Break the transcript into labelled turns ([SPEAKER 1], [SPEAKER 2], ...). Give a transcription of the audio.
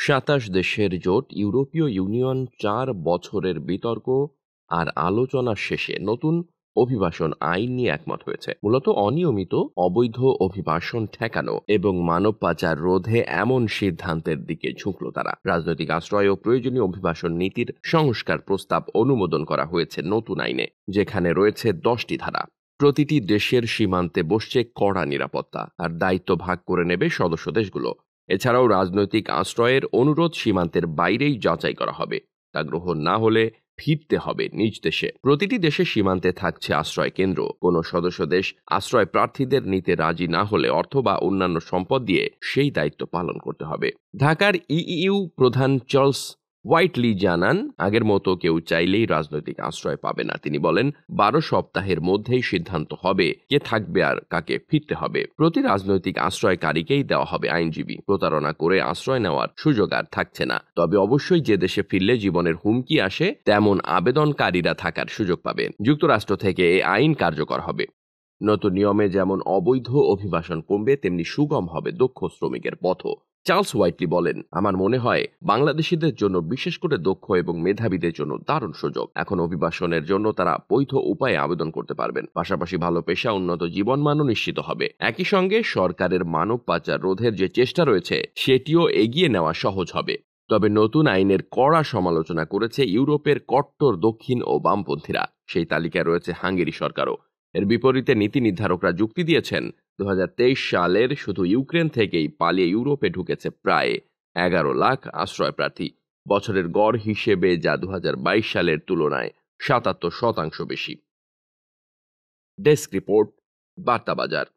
[SPEAKER 1] ২৭ দেশের জোট ইউরোপীয় ইউনিয়ন ৪ বছরের বিতর্ক আর আলোচনার শেষে নতুন অভিবাসন আইন নিয়ে একমত হয়েছে। মূলত অনিয়মিত অবৈধ অভিবাসন ঠেকানো এবং মানব পাচার রোধে এমন সিদ্ধান্তের দিকে ঝুঁকল তারা। রাজনৈতিক আশ্রয় ও প্রয়োজনীয় অভিবাসন নীতির সংস্কার প্রস্তাব অনুমোদন করা হয়েছে নতুন আইনে, যেখানে রয়েছে 10টি ধারা। প্রতিটি দেশের সীমান্তে বসছে কড়া নিরাপত্তা, আর দায়িত্ব ভাগ করে নেবে সদস্য দেশগুলো। এছাড়াও রাজনৈতিক আশ্রয়ের অনুরোধ সীমান্তের বাইরেই যাচাই করা হবে, তা গ্রহণ না হলে ফিরতে হবে নিজ দেশে। প্রতিটি দেশের সীমান্তে থাকছে আশ্রয় কেন্দ্র। কোনো সদস্য দেশ আশ্রয় প্রার্থীদের নিতে রাজি না হলে অর্থ বা অন্যান্য সম্পদ দিয়ে সেই দায়িত্ব পালন করতে হবে। ঢাকার ইইউ প্রধান চার্লস হোয়াইটলি জানান, আগের মতো কেউ চাইলেই রাজনৈতিক আশ্রয় পাবে না। তিনি বলেন, 12 সপ্তাহের মধ্যেই সিদ্ধান্ত হবে কে থাকবে আর কাকে ফিরতে হবে। প্রতি রাজনৈতিক আশ্রয়কারীকেই দেওয়া হবে আইনজীবী। প্রতারণা করে আশ্রয় নেওয়ার সুযোগ আর থাকছে না। তবে অবশ্যই যে দেশে ফিরলে জীবনের হুমকি আসে তেমন আবেদনকারীরা থাকার সুযোগ পাবেন। যুক্তরাষ্ট্র থেকে এই আইন কার্যকর হবে। নতুন নিয়মে যেমন অবৈধ অভিবাসন কমবে, তেমনি সুগম হবে দক্ষ শ্রমিকের পথও। চার্লস হোয়াইটলি বলেন, আমার মনে হয় বাংলাদেশিদের জন্য, বিশেষ করে দক্ষ এবং মেধাবীদের জন্য দারুণ সুযোগ। এখন অভিবাসনের জন্য তারা বৈধ উপায়ে আবেদন করতে পারবেন। পাশাপাশি ভালো পেশা, উন্নত জীবনমানও নিশ্চিত হবে। একই সঙ্গে সরকারের মানব পাচার রোধের যে চেষ্টা রয়েছে সেটিও এগিয়ে নেওয়া সহজ হবে। তবে নতুন আইনের কড়া সমালোচনা করেছে ইউরোপের কট্টর দক্ষিণ ও বামপন্থীরা। সেই তালিকায় রয়েছে হাঙ্গেরি সরকারও। এর বিপরীতে নীতি নির্ধারকরা যুক্তি দিয়েছেন, 2023 সালের শুধু ইউক্রেন থেকেই পালিয়ে ইউরোপে ঢুকেছে প্রায় 11 লাখ আশ্রয় প্রার্থী। বছরের গড় হিসেবে যা 2022 সালের তুলনায় 77% বেশি। ডেস্ক রিপোর্ট, বার্তা বাজার।